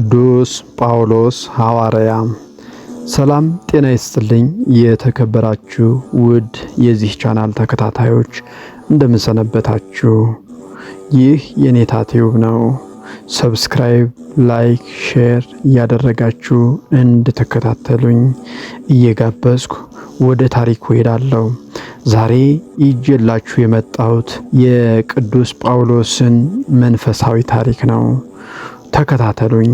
ቅዱስ ጳውሎስ ሐዋርያ። ሰላም ጤና ይስጥልኝ። የተከበራችሁ ውድ የዚህ ቻናል ተከታታዮች እንደምን ሰነበታችሁ? ይህ የኔታ ቲዩብ ነው። ሰብስክራይብ፣ ላይክ፣ ሼር እያደረጋችሁ እንድትከታተሉኝ እየጋበዝኩ ወደ ታሪኩ ሄዳለሁ። ዛሬ ይዤላችሁ የመጣሁት የቅዱስ ጳውሎስን መንፈሳዊ ታሪክ ነው። ተከታተሉኝ።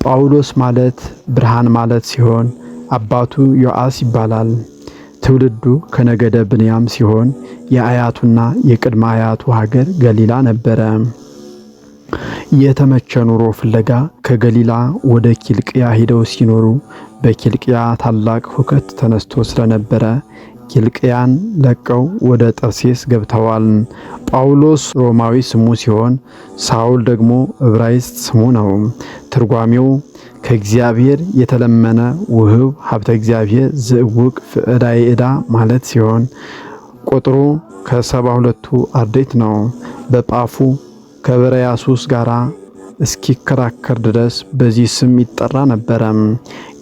ጳውሎስ ማለት ብርሃን ማለት ሲሆን አባቱ ዮአስ ይባላል። ትውልዱ ከነገደ ብንያም ሲሆን የአያቱና የቅድመ አያቱ ሀገር ገሊላ ነበረ። የተመቸ ኑሮ ፍለጋ ከገሊላ ወደ ኪልቅያ ሄደው ሲኖሩ በኪልቅያ ታላቅ ሁከት ተነስቶ ስለነበረ ኪልቅያን ለቀው ወደ ጠርሴስ ገብተዋል። ጳውሎስ ሮማዊ ስሙ ሲሆን ሳውል ደግሞ ዕብራይስጥ ስሙ ነው። ትርጓሜው ከእግዚአብሔር የተለመነ ውህብ ሀብተ እግዚአብሔር ዝእውቅ ፍዕዳይ ዕዳ ማለት ሲሆን ቁጥሩ ከ72ቱ አርድእት ነው። በጳፉ ከበርያሱስ ጋራ እስኪከራከር ድረስ በዚህ ስም ይጠራ ነበረ።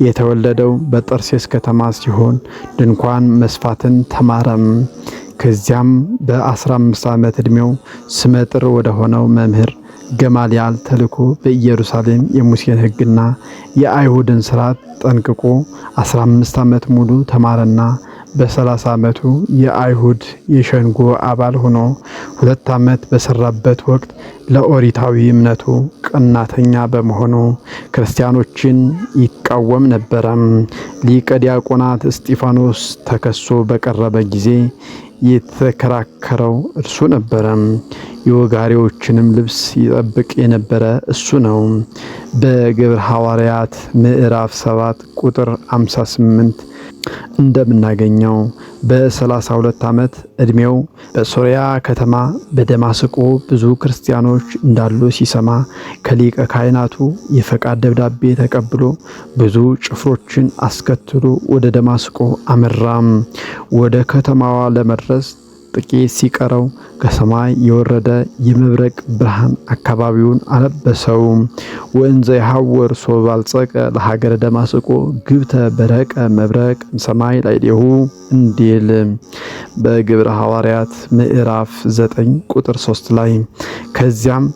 የተወለደው በጠርሴስ ከተማ ሲሆን ድንኳን መስፋትን ተማረም። ከዚያም በ15 ዓመት ዕድሜው ስመጥር ወደ ሆነው መምህር ገማልያል ተልኮ በኢየሩሳሌም የሙሴን ሕግና የአይሁድን ሥርዓት ጠንቅቆ 15 ዓመት ሙሉ ተማረና በ30 ዓመቱ የአይሁድ የሸንጎ አባል ሆኖ 2 ዓመት በሰራበት ወቅት ለኦሪታዊ እምነቱ ቀናተኛ በመሆኑ ክርስቲያኖችን ይቃወም ነበረ። ሊቀ ዲያቆናት እስጢፋኖስ ተከሶ በቀረበ ጊዜ የተከራከረው እርሱ ነበረ። የወጋሪዎችንም ልብስ ይጠብቅ የነበረ እሱ ነው። በግብረ ሐዋርያት ምዕራፍ 7 ቁጥር 58 እንደምናገኘው በ32 ዓመት ዕድሜው በሶርያ ከተማ በደማስቆ ብዙ ክርስቲያኖች እንዳሉ ሲሰማ ከሊቀ ካህናቱ የፈቃድ ደብዳቤ ተቀብሎ ብዙ ጭፍሮችን አስከትሎ ወደ ደማስቆ አመራም። ወደ ከተማዋ ለመድረስ ጥቂት ሲቀረው ከሰማይ የወረደ የመብረቅ ብርሃን አካባቢውን አለበሰው። ወእንዘ ይሐወር ሶበ አልጸቀ ለሀገረ ደማስቆ ግብተ በረቀ መብረቅ ሰማይ ላዕሌሁ እንዲል በግብረ ሐዋርያት ምዕራፍ 9 ቁጥር 3 ላይ። ከዚያም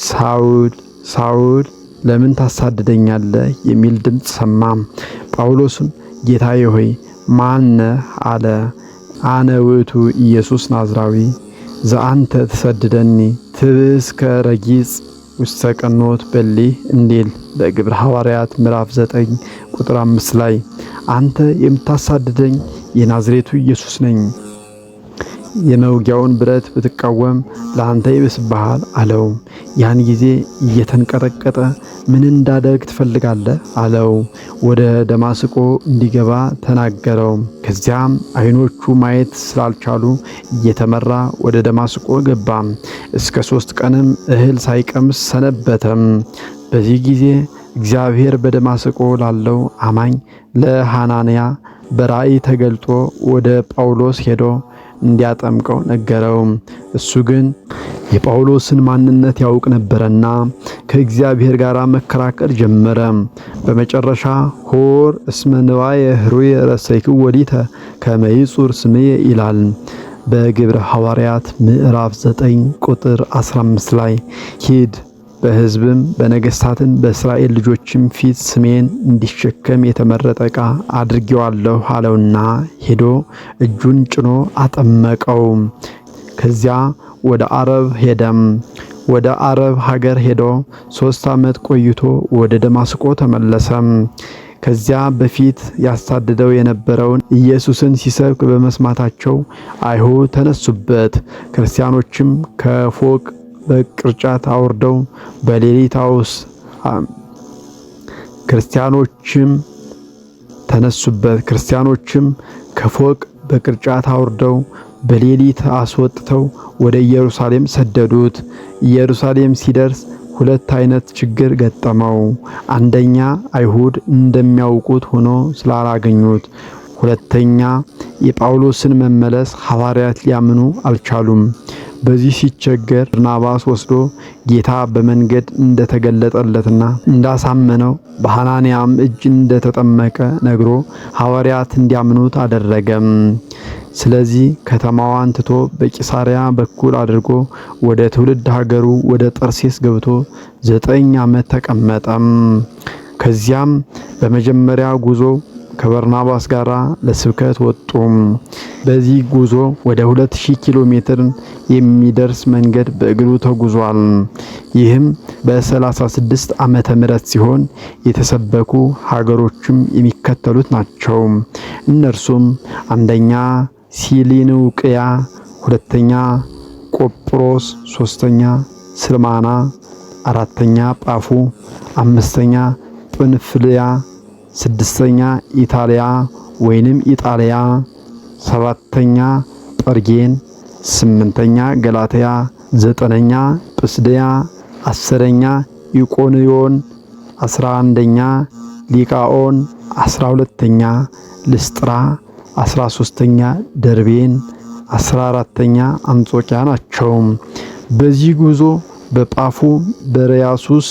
ሳውል ሳውል ለምን ታሳድደኛለህ የሚል ድምፅ ሰማ። ጳውሎስም ጌታዬ ሆይ ማነህ አለ። አነ ውእቱ ኢየሱስ ናዝራዊ ዘአንተ ትሰድደኒ ትብስከ ረጊጽ ውስተ ቀኖት በሊህ እንዲል በግብረ ሐዋርያት ምዕራፍ 9 ቁጥር 5 ላይ አንተ የምታሳድደኝ የናዝሬቱ ኢየሱስ ነኝ። የመውጊያውን ብረት ብትቃወም ለአንተ ይብስብሃል አለው። ያን ጊዜ እየተንቀጠቀጠ ምን እንዳደርግ ትፈልጋለህ አለው። ወደ ደማስቆ እንዲገባ ተናገረው። ከዚያም ዓይኖቹ ማየት ስላልቻሉ እየተመራ ወደ ደማስቆ ገባ። እስከ 3 ቀንም እህል ሳይቀምስ ሰነበተም። በዚህ ጊዜ እግዚአብሔር በደማስቆ ላለው አማኝ ለሐናንያ በራእይ ተገልጦ ወደ ጳውሎስ ሄዶ እንዲያጠምቀው ነገረው። እሱ ግን የጳውሎስን ማንነት ያውቅ ነበረና ከእግዚአብሔር ጋር መከራከር ጀመረ። በመጨረሻ ሆር እስመ ንዋየ ህሩየ ረሰይክው ወዲተ ከመ ይጹር ስምየ ይላል በግብረ ሐዋርያት ምዕራፍ 9 ቁጥር 15 ላይ ሂድ በሕዝብም በነገሥታትም በእስራኤል ልጆችም ፊት ስሜን እንዲሸከም የተመረጠ ዕቃ አድርጌዋለሁ አለውና ሄዶ እጁን ጭኖ አጠመቀው። ከዚያ ወደ አረብ ሄደም። ወደ አረብ ሀገር ሄዶ 3 ዓመት ቆይቶ ወደ ደማስቆ ተመለሰም። ከዚያ በፊት ያሳድደው የነበረውን ኢየሱስን ሲሰብክ በመስማታቸው አይሁድ ተነሱበት። ክርስቲያኖችም ከፎቅ በቅርጫት አውርደው በሌሊት ክርስቲያኖችም ተነሱበት። ክርስቲያኖችም ከፎቅ በቅርጫት አውርደው በሌሊት አስወጥተው ወደ ኢየሩሳሌም ሰደዱት። ኢየሩሳሌም ሲደርስ 2 አይነት ችግር ገጠመው። አንደኛ አይሁድ እንደሚያውቁት ሆኖ ስላላገኙት፣ ሁለተኛ የጳውሎስን መመለስ ሐዋርያት ሊያምኑ አልቻሉም። በዚህ ሲቸገር በርናባስ ወስዶ ጌታ በመንገድ እንደተገለጠለትና እንዳሳመነው በሐናንያም እጅ እንደተጠመቀ ነግሮ ሐዋርያት እንዲያምኑት አደረገም። ስለዚህ ከተማዋን ትቶ በቂሳሪያ በኩል አድርጎ ወደ ትውልድ ሀገሩ ወደ ጠርሴስ ገብቶ 9 ዓመት ተቀመጠም። ከዚያም በመጀመሪያ ጉዞ ከበርናባስ ጋር ለስብከት ወጡ። በዚህ ጉዞ ወደ 2000 ኪሎ ሜትር የሚደርስ መንገድ በእግሩ ተጉዟል። ይህም በ36 ዓመተ ምህረት ሲሆን የተሰበኩ ሀገሮችም የሚከተሉት ናቸው። እነርሱም አንደኛ ሲሊንውቅያ፣ ሁለተኛ ቆጵሮስ፣ ሶስተኛ ስልማና፣ አራተኛ ጳፉ፣ አምስተኛ ጵንፍልያ፣ ስድስተኛ ኢጣሊያ ወይንም ኢጣሊያ፣ ሰባተኛ ጰርጌን፣ ስምንተኛ ገላትያ፣ ዘጠነኛ ጵስድያ፣ 10ኛ ኢቆንዮን፣ 11ኛ ሊቃኦን፣ 12ኛ ልስጥራ፣ 13ኛ ደርቤን፣ 14ኛ አንጾኪያ ናቸው። በዚህ ጉዞ በጳፉ በርያሱስ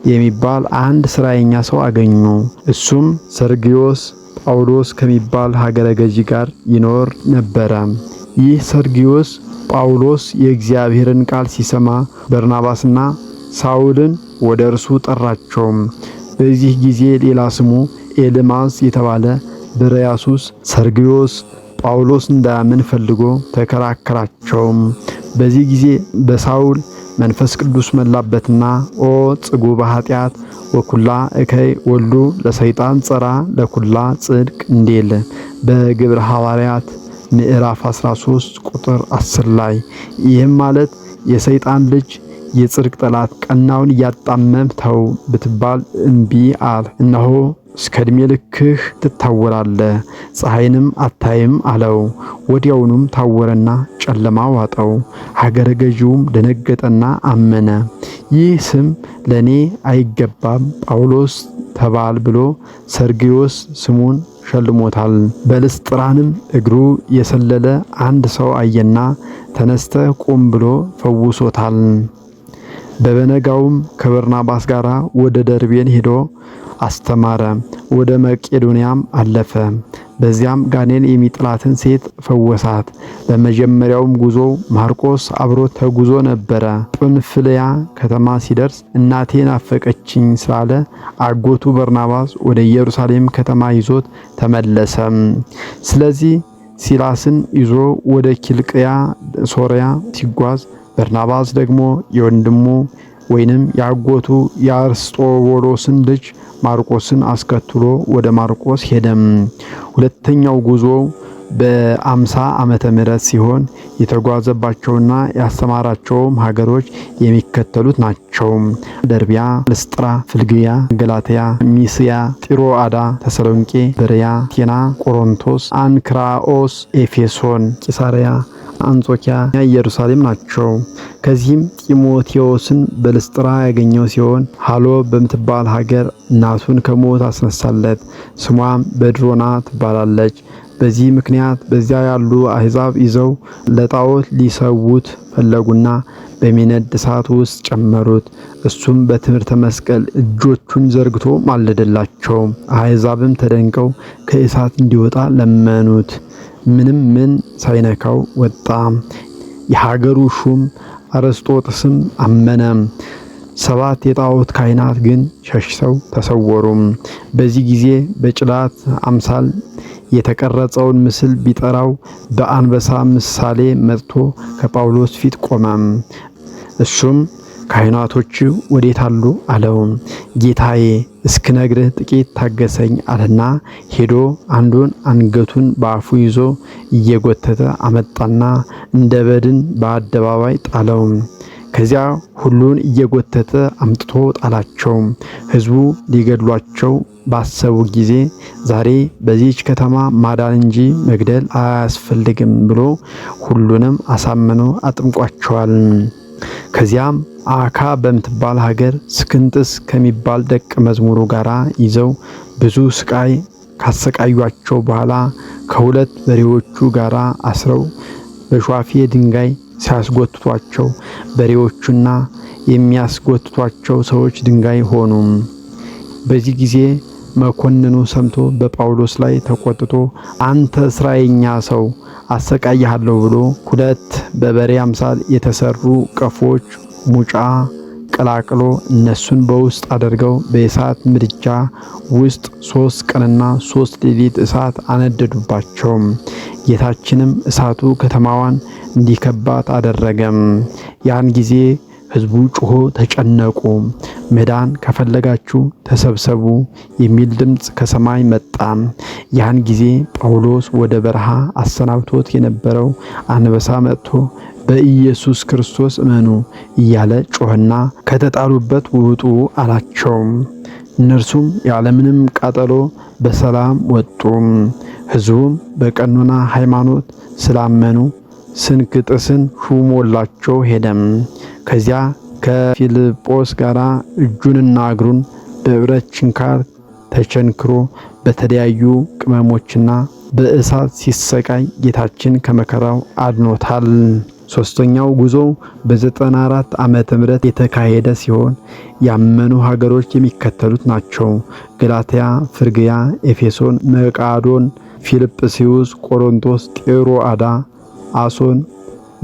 የሚባል አንድ ስራየኛ ሰው አገኙ። እሱም ሰርጊዮስ ጳውሎስ ከሚባል ሀገረ ገዢ ጋር ይኖር ነበረ። ይህ ሰርጊዮስ ጳውሎስ የእግዚአብሔርን ቃል ሲሰማ በርናባስና ሳውልን ወደ እርሱ ጠራቸው። በዚህ ጊዜ ሌላ ስሙ ኤልማስ የተባለ በርያሱስ ሰርጊዮስ ጳውሎስ እንዳያምን ፈልጎ ተከራከራቸው። በዚህ ጊዜ በሳውል መንፈስ ቅዱስ መላበትና ኦ ጽጉበ ኃጢአት ወኩላ እከይ ወሉ ለሰይጣን ጸራ ለኩላ ጽድቅ እንዴል በግብረ ሐዋርያት ምዕራፍ 13 ቁጥር 10 ላይ ይህም ማለት የሰይጣን ልጅ የጽድቅ ጠላት ቀናውን እያጣመም ተው ብትባል እምቢ አለ። እነሆ እስከ ዕድሜ ልክህ ትታወራለህ፣ ፀሐይንም አታይም አለው። ወዲያውኑም ታወረና ጨለማ ዋጠው። ሀገረ ገዢውም ደነገጠና አመነ። ይህ ስም ለኔ አይገባም ጳውሎስ ተባል ብሎ ሰርጊዮስ ስሙን ሸልሞታል። በልስጥራንም እግሩ የሰለለ አንድ ሰው አየና ተነስተ ቁም ብሎ ፈውሶታል። በበነጋውም ከበርናባስ ጋር ወደ ደርቤን ሄዶ አስተማረ። ወደ መቄዶንያም አለፈ። በዚያም ጋኔን የሚጥላትን ሴት ፈወሳት። በመጀመሪያውም ጉዞ ማርቆስ አብሮት ተጉዞ ነበረ። ጵንፍልያ ከተማ ሲደርስ እናቴ ናፈቀችኝ ስላለ አጎቱ በርናባስ ወደ ኢየሩሳሌም ከተማ ይዞት ተመለሰ። ስለዚህ ሲላስን ይዞ ወደ ኪልቅያ ሶርያ ሲጓዝ በርናባስ ደግሞ የወንድሙ ወይንም ያጎቱ የአርስጦቦሎስን ልጅ ማርቆስን አስከትሎ ወደ ማርቆስ ሄደም። ሁለተኛው ጉዞ በ50 ዓመተ ምህረት ሲሆን የተጓዘባቸውና ያስተማራቸውም ሀገሮች የሚከተሉት ናቸው። ደርቢያ፣ ልስጥራ፣ ፍልግያ፣ ገላትያ፣ ሚስያ፣ ጢሮአዳ፣ ተሰሎንቄ፣ በርያ፣ ቴና፣ ቆሮንቶስ፣ አንክራኦስ፣ ኤፌሶን፣ ቂሳርያ፣ አንጾኪያ፣ ኢየሩሳሌም ናቸው። ከዚህም ጢሞቴዎስን በልስጥራ ያገኘው ሲሆን ሃሎ በምትባል ሀገር እናቱን ከሞት አስነሳለት። ስሟም በድሮና ትባላለች። በዚህ ምክንያት በዚያ ያሉ አሕዛብ ይዘው ለጣዖት ሊሰዉት ፈለጉና በሚነድ እሳት ውስጥ ጨመሩት። እሱም በትምህርተ መስቀል እጆቹን ዘርግቶ ማለደላቸው። አሕዛብም ተደንቀው ከእሳት እንዲወጣ ለመኑት። ምንም ምን ሳይነካው ወጣ። የሀገሩ ሹም አርስጦጥስም አመነ። 7 የጣዖት ካህናት ግን ሸሽተው ተሰወሩም። በዚህ ጊዜ በጭላት አምሳል የተቀረጸውን ምስል ቢጠራው በአንበሳ ምሳሌ መጥቶ ከጳውሎስ ፊት ቆመ። እሱም ካህናቶች ወዴት አሉ አለው። ጌታዬ እስክነግርህ ጥቂት ታገሰኝ አለና ሄዶ አንዱን አንገቱን በአፉ ይዞ እየጎተተ አመጣና እንደ በድን በአደባባይ ጣለው። ከዚያ ሁሉን እየጎተተ አምጥቶ ጣላቸው። ሕዝቡ ሊገድሏቸው ባሰቡ ጊዜ ዛሬ በዚህች ከተማ ማዳን እንጂ መግደል አያስፈልግም ብሎ ሁሉንም አሳምኖ አጥምቋቸዋል። ከዚያም አካ በምትባል ሀገር ስክንጥስ ከሚባል ደቀ መዝሙሩ ጋር ይዘው ብዙ ስቃይ ካሰቃዩአቸው በኋላ ከሁለት በሬዎቹ ጋር አስረው በሿፌ ድንጋይ ሲያስጎትቷቸው በሬዎቹና የሚያስጎትቷቸው ሰዎች ድንጋይ ሆኑ። በዚህ ጊዜ መኮንኑ ሰምቶ በጳውሎስ ላይ ተቆጥቶ አንተ እስራኤኛ ሰው አሰቃይሃለሁ ብሎ ሁለት በበሬ አምሳል የተሰሩ ቀፎች ሙጫ ቀላቅሎ እነሱን በውስጥ አድርገው በእሳት ምድጃ ውስጥ 3 ቀንና 3 ሌሊት እሳት አነደዱባቸው። ጌታችንም እሳቱ ከተማዋን እንዲከባት አደረገም። ያን ጊዜ ሕዝቡ ጮሆ ተጨነቁ። መዳን ከፈለጋችሁ ተሰብሰቡ የሚል ድምፅ ከሰማይ መጣ። ያን ጊዜ ጳውሎስ ወደ በረሃ አሰናብቶት የነበረው አንበሳ መጥቶ በኢየሱስ ክርስቶስ እመኑ እያለ ጮህና ከተጣሉበት ውጡ አላቸው። እነርሱም ያለምንም ቃጠሎ በሰላም ወጡ። ሕዝቡም በቀኖና ሃይማኖት ስላመኑ ስንክጥስን ሹሞላቸው ሄደም። ከዚያ ከፊልጶስ ጋር እጁንና እግሩን በብረት ችንካር ተቸንክሮ በተለያዩ ቅመሞችና በእሳት ሲሰቃይ ጌታችን ከመከራው አድኖታል። ሶስተኛው ጉዞ በ94 ዓመተ ምህረት የተካሄደ ሲሆን ያመኑ ሀገሮች የሚከተሉት ናቸው። ገላትያ፣ ፍርግያ፣ ኤፌሶን፣ መቃዶን፣ ፊልጵስዩስ፣ ቆሮንቶስ፣ ጤሮአዳ፣ አሶን፣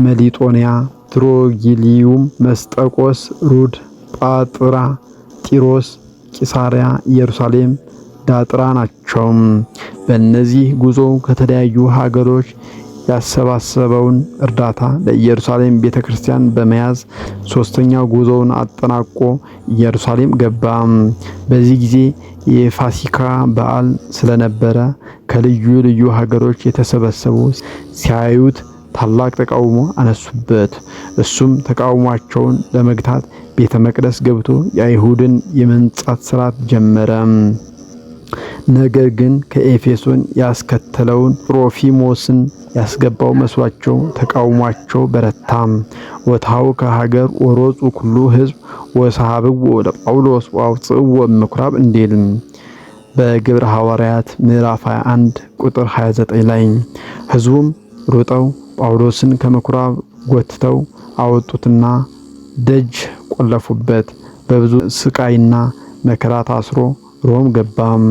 መሊጦንያ፣ ትሮጊሊዩም፣ መስጠቆስ፣ ሩድ፣ ጳጥራ፣ ጢሮስ፣ ቂሳሪያ፣ ኢየሩሳሌም፣ ዳጥራ ናቸው። በእነዚህ ጉዞ ከተለያዩ ሀገሮች ያሰባሰበውን እርዳታ ለኢየሩሳሌም ቤተክርስቲያን በመያዝ ሶስተኛው ጉዞውን አጠናቆ ኢየሩሳሌም ገባ። በዚህ ጊዜ የፋሲካ በዓል ስለነበረ ከልዩ ልዩ ሀገሮች የተሰበሰቡ ሲያዩት ታላቅ ተቃውሞ አነሱበት። እሱም ተቃውሟቸውን ለመግታት ቤተ መቅደስ ገብቶ የአይሁድን የመንጻት ሥርዓት ጀመረ። ነገር ግን ከኤፌሶን ያስከተለውን ጵሮፊሞስን ያስገባው መስሏቸው ተቃውሟቸው በረታም። ወታው ከሀገር ወሮጹ ኩሉ ሕዝብ ወሰሃብዎ ለጳውሎስ ወአውጽእዎ ምኵራብ እንዲል በግብረ ሐዋርያት ምዕራፍ 21 ቁጥር 29 ላይ ሕዝቡም ሮጠው ጳውሎስን ከምኵራብ ጎትተው አወጡትና ደጅ ቆለፉበት። በብዙ ስቃይና መከራ ታስሮ ሮም ገባም።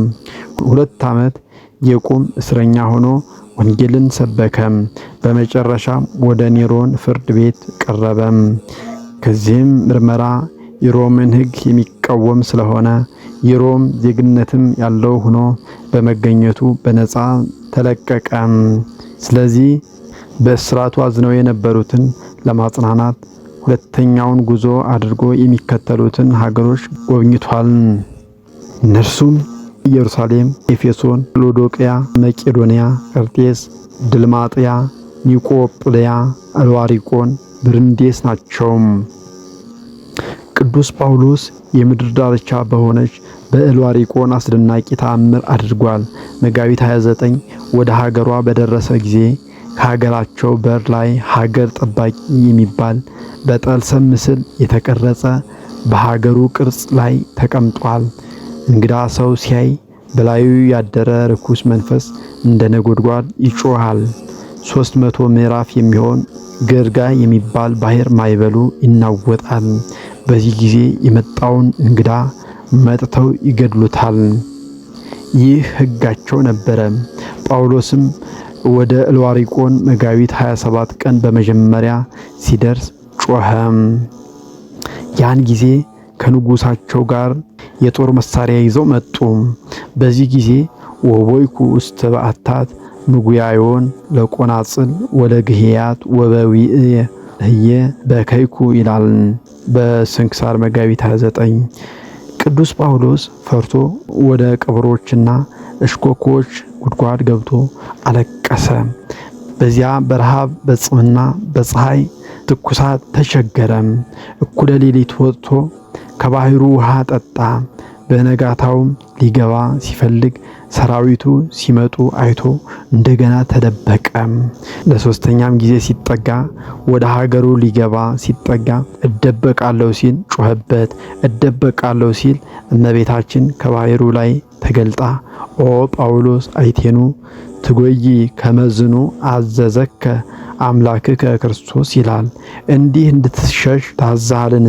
2 ዓመት የቁም እስረኛ ሆኖ ወንጌልን ሰበከም። በመጨረሻም ወደ ኔሮን ፍርድ ቤት ቀረበም። ከዚህም ምርመራ የሮምን ሕግ የሚቃወም ስለሆነ የሮም ዜግነትም ያለው ሆኖ በመገኘቱ በነፃ ተለቀቀም። ስለዚህ በእስራቱ አዝነው የነበሩትን ለማጽናናት ሁለተኛውን ጉዞ አድርጎ የሚከተሉትን ሀገሮች ጎብኝቷል። እነርሱም ኢየሩሳሌም፣ ኤፌሶን፣ ሎዶቅያ፣ መቄዶንያ፣ ቀርጤስ፣ ድልማጥያ፣ ኒቆጵልያ፣ አልዋሪቆን፣ ብርንዴስ ናቸው። ቅዱስ ጳውሎስ የምድር ዳርቻ በሆነች በእልዋሪቆን አስደናቂ ተአምር አድርጓል። መጋቢት 29 ወደ ሀገሯ በደረሰ ጊዜ ከሀገራቸው በር ላይ ሀገር ጠባቂ የሚባል በጠልሰም ምስል የተቀረጸ በሀገሩ ቅርጽ ላይ ተቀምጧል። እንግዳ ሰው ሲያይ በላዩ ያደረ ርኩስ መንፈስ እንደ ነጎድጓድ ይጮሃል። 300 ምዕራፍ የሚሆን ገርጋ የሚባል ባህር ማይበሉ ይናወጣል። በዚህ ጊዜ የመጣውን እንግዳ መጥተው ይገድሉታል። ይህ ሕጋቸው ነበረ። ጳውሎስም ወደ እልዋሪቆን መጋቢት 27 ቀን በመጀመሪያ ሲደርስ ጮኸም። ያን ጊዜ ከንጉሳቸው ጋር የጦር መሳሪያ ይዘው መጡ። በዚህ ጊዜ ወቦይኩ ውስተ በዓታት ምጉያዮን ለቆናጽል ወለግህያት ወበዊእየ ህየ በከይኩ ይላል በስንክሳር መጋቢት 29። ቅዱስ ጳውሎስ ፈርቶ ወደ ቀበሮችና እሽኮኮች ጉድጓድ ገብቶ አለቀሰ። በዚያ በረሃብ በጽምና በፀሐይ ትኩሳት ተቸገረ። እኩለ ሌሊት ወጥቶ ከባህሩ ውሃ ጠጣ። በነጋታውም ሊገባ ሲፈልግ ሰራዊቱ ሲመጡ አይቶ እንደገና ተደበቀ። ለሶስተኛም ጊዜ ሲጠጋ ወደ ሀገሩ ሊገባ ሲጠጋ እደበቃለሁ ሲል ጮኸበት። እደበቃለሁ ሲል እመቤታችን ከባህሩ ላይ ተገልጣ ኦ ጳውሎስ አይቴኑ ትጎይ ከመዝኑ አዘዘከ አምላክከ ክርስቶስ ይላል። እንዲህ እንድትሸሽ ታዛሃልን?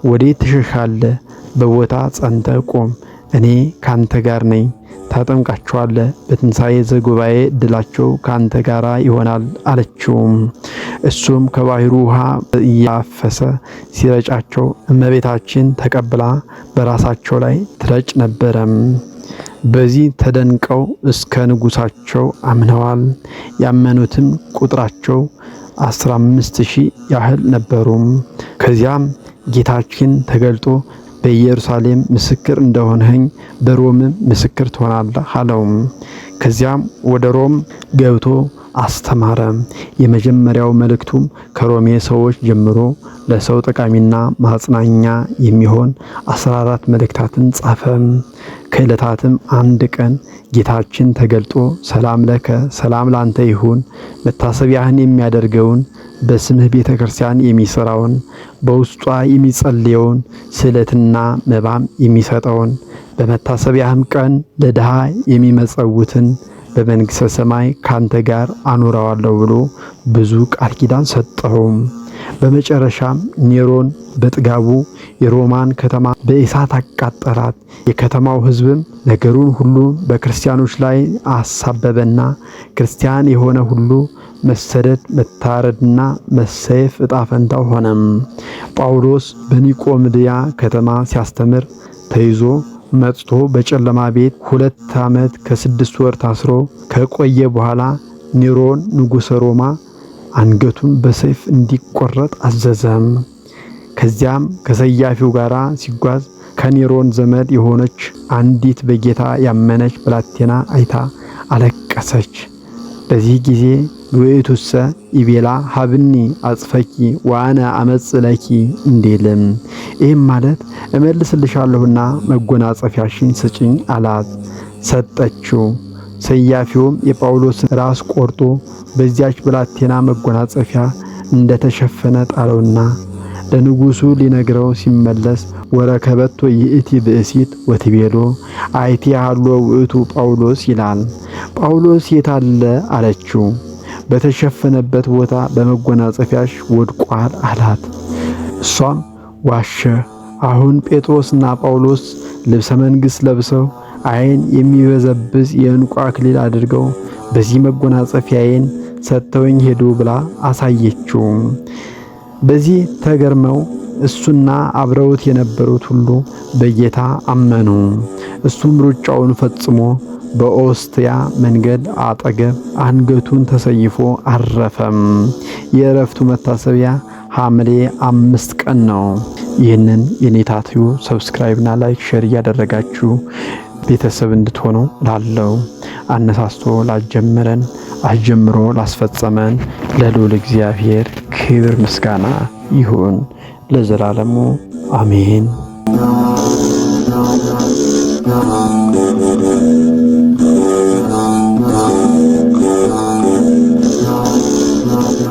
ወዴት ትሸሻለህ? በቦታ ጸንተ ቆም፣ እኔ ካንተ ጋር ነኝ። ታጠምቃቸዋለህ፣ በትንሣኤ ዘጉባኤ ድላቸው ካንተ ጋር ይሆናል አለችውም። እሱም ከባሕሩ ውሃ እያፈሰ ሲረጫቸው እመቤታችን ተቀብላ በራሳቸው ላይ ትረጭ ነበረም። በዚህ ተደንቀው እስከ ንጉሳቸው አምነዋል። ያመኑትም ቁጥራቸው 15,000 ያህል ነበሩም። ከዚያም ጌታችን ተገልጦ በኢየሩሳሌም ምስክር እንደሆንኸኝ በሮምም ምስክር ትሆናለህ አለውም። ከዚያም ወደ ሮም ገብቶ አስተማረ። የመጀመሪያው መልእክቱም ከሮሜ ሰዎች ጀምሮ ለሰው ጠቃሚና ማጽናኛ የሚሆን 14 መልእክታትን ጻፈ። ከዕለታትም አንድ ቀን ጌታችን ተገልጦ ሰላም ለከ፣ ሰላም ላንተ ይሁን፣ መታሰቢያህን የሚያደርገውን በስምህ ቤተ ክርስቲያን የሚሰራውን በውስጧ የሚጸልየውን ስዕለትና መባም የሚሰጠውን በመታሰቢያህም ቀን ለድሃ የሚመጸውትን በመንግሥተ ሰማይ ካንተ ጋር አኖረዋለሁ ብሎ ብዙ ቃል ኪዳን ሰጠውም። በመጨረሻም ኔሮን በጥጋቡ የሮማን ከተማ በእሳት አቃጠላት። የከተማው ሕዝብም ነገሩን ሁሉ በክርስቲያኖች ላይ አሳበበና ክርስቲያን የሆነ ሁሉ መሰደድ፣ መታረድና መሰየፍ ዕጣ ፈንታው ሆነም። ጳውሎስ በኒቆምድያ ከተማ ሲያስተምር ተይዞ መጥቶ በጨለማ ቤት 2 ዓመት ከ6 ወር ታስሮ ከቆየ በኋላ ኔሮን ንጉሠ ሮማ አንገቱን በሰይፍ እንዲቆረጥ አዘዘም። ከዚያም ከሰያፊው ጋር ሲጓዝ ከኔሮን ዘመድ የሆነች አንዲት በጌታ ያመነች ብላቴና አይታ አለቀሰች። በዚህ ጊዜ ውእቱሰ ኢቤላ ሀብኒ አጽፈኪ ዋነ አመጽ ለኪ እንዲልም፣ ይህም ማለት እመልስልሻለሁና መጎናጸፊያሽን ስጭኝ አላት። ሰጠችው። ሰያፊውም የጳውሎስን ራስ ቆርጦ በዚያች ብላቴና መጎናጸፊያ እንደተሸፈነ ጣለውና ለንጉሡ ሊነግረው ሲመለስ ወረከበቶ ይእቲ ብእሲት ወትቤሎ አይቲ ያሎ ውእቱ ጳውሎስ ይላል። ጳውሎስ የታለ አለችው። በተሸፈነበት ቦታ በመጎናጸፊያሽ ወድቋል አላት። እሷም ዋሸ። አሁን ጴጥሮስና ጳውሎስ ልብሰ መንግሥት ለብሰው ዓይን የሚበዘብዝ የዕንቁ አክሊል አድርገው በዚህ መጎናጸፊያዬን ሰጥተውኝ ሄዱ ብላ አሳየችው። በዚህ ተገርመው እሱና አብረውት የነበሩት ሁሉ በጌታ አመኑ። እሱም ሩጫውን ፈጽሞ በኦስትያ መንገድ አጠገብ አንገቱን ተሰይፎ አረፈም። የእረፍቱ መታሰቢያ ሐምሌ 5 ቀን ነው። ይህንን የኔታቲዩ ሰብስክራይብና ላይክ ሼር እያደረጋችሁ ቤተሰብ እንድትሆኑ ላለው አነሳስቶ ላጀመረን አስጀምሮ ላስፈጸመን ለልዑል እግዚአብሔር ክብር ምስጋና ይሁን ለዘላለሙ አሜን።